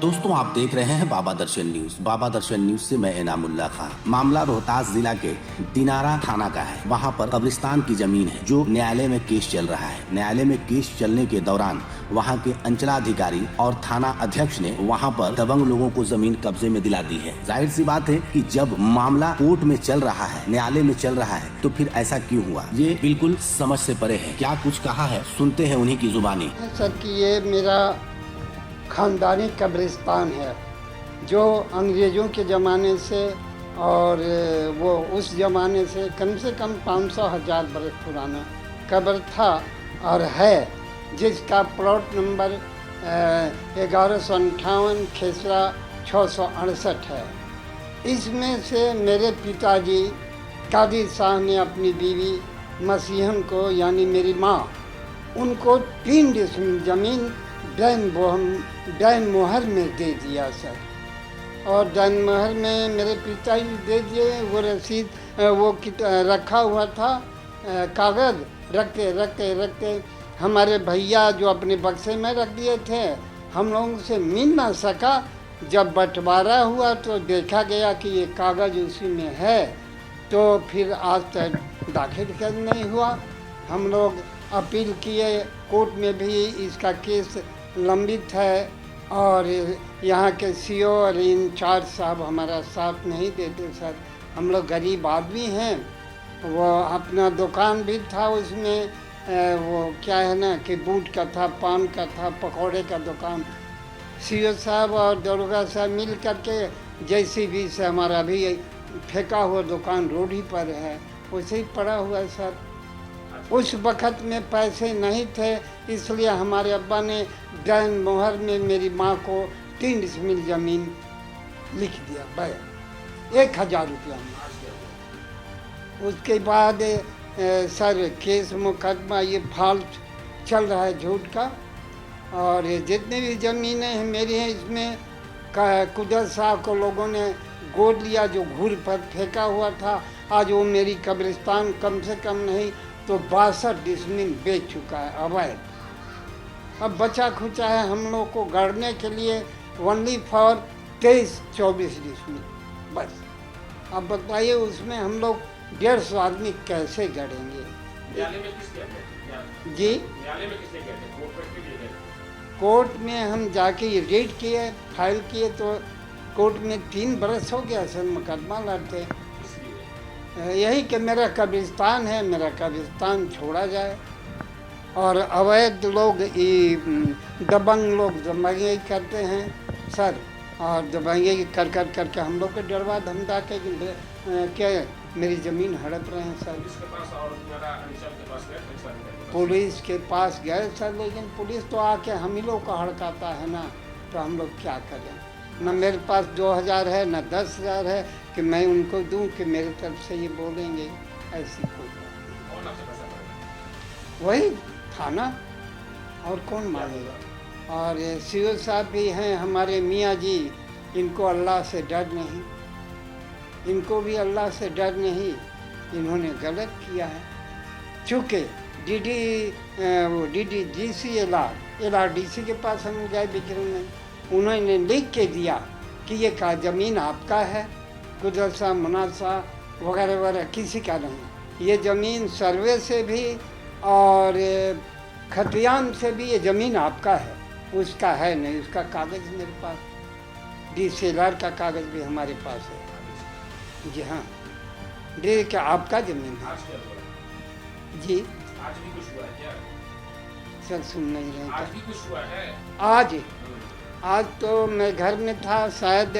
दोस्तों, आप देख रहे हैं बाबा दर्शन न्यूज। बाबा दर्शन न्यूज से मैं इनामुल्लाह खां। मामला रोहतास जिला के दिनारा थाना का है। वहां पर कब्रिस्तान की जमीन है जो न्यायालय में केस चल रहा है। न्यायालय में केस चलने के दौरान वहां के अंचलाधिकारी और थाना अध्यक्ष ने वहां पर दबंग लोगों को जमीन कब्जे में दिला दी है। जाहिर सी बात है कि जब मामला कोर्ट में चल रहा है, न्यायालय में चल रहा है, तो फिर ऐसा क्यों हुआ, ये बिल्कुल समझ से परे है। क्या कुछ कहा है, सुनते हैं उन्हीं की जुबानी। सर कि ये मेरा खानदानी कब्रिस्तान है जो अंग्रेज़ों के ज़माने से और वो उस ज़माने से कम 500,000 बरस पुराना कब्र था और है, जिसका प्लॉट नंबर 1158 खेसरा 668 है। इसमें से मेरे पिताजी कादिर साहब ने अपनी बीवी मसीहन को यानी मेरी माँ उनको 3 डिसमिल ज़मीन डैन मोहर में दे दिया सर। और डैन मोहर में मेरे पिताजी दे दिए। वो रसीद रखा हुआ था, कागज़ रखते हमारे भैया जो अपने बक्से में रख दिए थे, हम लोगों से मिल ना सका। जब बंटवारा हुआ तो देखा गया कि ये कागज़ उसी में है, तो फिर आज तक दाखिल कर नहीं हुआ। हम लोग अपील किए, कोर्ट में भी इसका केस लंबित है और यहाँ के सीओ और इंचार्ज साहब हमारा साथ नहीं देते सर। हम लोग गरीब आदमी हैं। वो अपना दुकान भी था, उसमें वो क्या है ना कि बूट का था, पान का था, पकौड़े का दुकान। सीओ साहब और दरोगा साहब मिल करके JCB से हमारा भी फेंका हुआ दुकान रोड ही पर है, वैसे ही पड़ा हुआ है सर। उस वक़्त में पैसे नहीं थे, इसलिए हमारे अब्बा ने डैन मोहर में मेरी माँ को 3 डिसमिल ज़मीन लिख दिया, भाई 1000 रुपया में। उसके बाद सर केस मुकदमा ये फाल्ट चल रहा है झूठ का। और जितनी भी ज़मीनें हैं मेरी हैं, इसमें कुदरत साहब को लोगों ने गोद लिया जो घूर पर फेंका हुआ था। आज वो मेरी कब्रिस्तान कम से कम नहीं तो 62 डिसमिल बेच चुका है अवैध। अब बचा खुचा है हम लोग को गढ़ने के लिए ओनली फॉर 23-24 डिसमिल बस। अब बताइए उसमें हम लोग 150 आदमी कैसे गढ़ेंगे। जी कोर्ट में हम जाके ये रेड किए, फाइल किए, तो कोर्ट में 3 बरस हो गया सर मुकदमा लड़ते। यही कि मेरा कब्रिस्तान है, मेरा कब्रिस्तान छोड़ा जाए। और अवैध लोग दबंग लोग दबंगई करते हैं सर, और दबंगई करके हम लोग को डरवा धमका के क्या मेरी ज़मीन हड़प रहे हैं सर। पुलिस के पास गए सर, लेकिन पुलिस तो आके हम ही लोग को हड़काता है ना, तो हम लोग क्या करें। न मेरे पास 2000 है, न 10,000 है कि मैं उनको दूं कि मेरे तरफ से ये बोलेंगे। ऐसी कोई वही थाना और कौन मानेगा। और सीओ साहब भी हैं हमारे मियाँ जी, इनको अल्लाह से डर नहीं, इनको भी अल्लाह से डर नहीं। इन्होंने गलत किया है। चूँकि DDGC LRDC के पास हम गए विक्रम में, उन्होंने लिख के दिया कि ये का ज़मीन आपका है, कुदरत साहब, मुनाद साहब वगैरह वगैरह किसी का नहीं। ये ज़मीन सर्वे से भी और खतियान से भी ये ज़मीन आपका है, उसका है नहीं। उसका कागज़ मेरे पास, DCLR का कागज़ भी हमारे पास है। जी हाँ, दे क्या आपका ज़मीन है जी। आज भी कुछ हुआ है क्या? सर सुन नहीं रहे आज भी कुछ हुआ है? आज तो मैं घर में था, शायद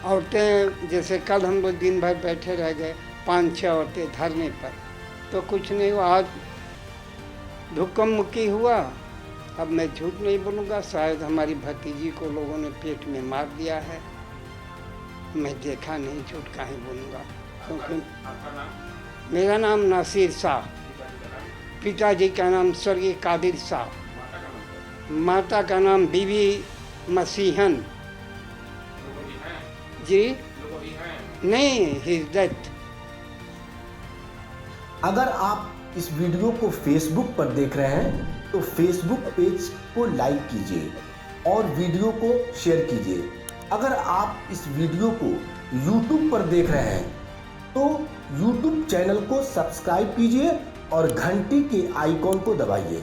औरतें जैसे कल हम लोग दिन भर बैठे रह गए, 5-6 औरतें धरने पर, तो कुछ नहीं हुआ। आज धुक्कम मुक्की हुआ। अब मैं झूठ नहीं बोलूँगा, शायद हमारी भतीजी को लोगों ने पेट में मार दिया है। मैं देखा नहीं, झूठ काहे बोलूँगा। क्योंकि मेरा नाम नासिर शाह, पिताजी का नाम स्वर्गीय कादिर साहब, माता का नाम बीबी मसीहन जी। नहीं, हिज डेथ। अगर आप इस वीडियो को फेसबुक पर देख रहे हैं तो फेसबुक पेज को लाइक कीजिए और वीडियो को शेयर कीजिए। अगर आप इस वीडियो को YouTube पर देख रहे हैं तो YouTube चैनल को सब्सक्राइब कीजिए और घंटी के आइकॉन को दबाइए।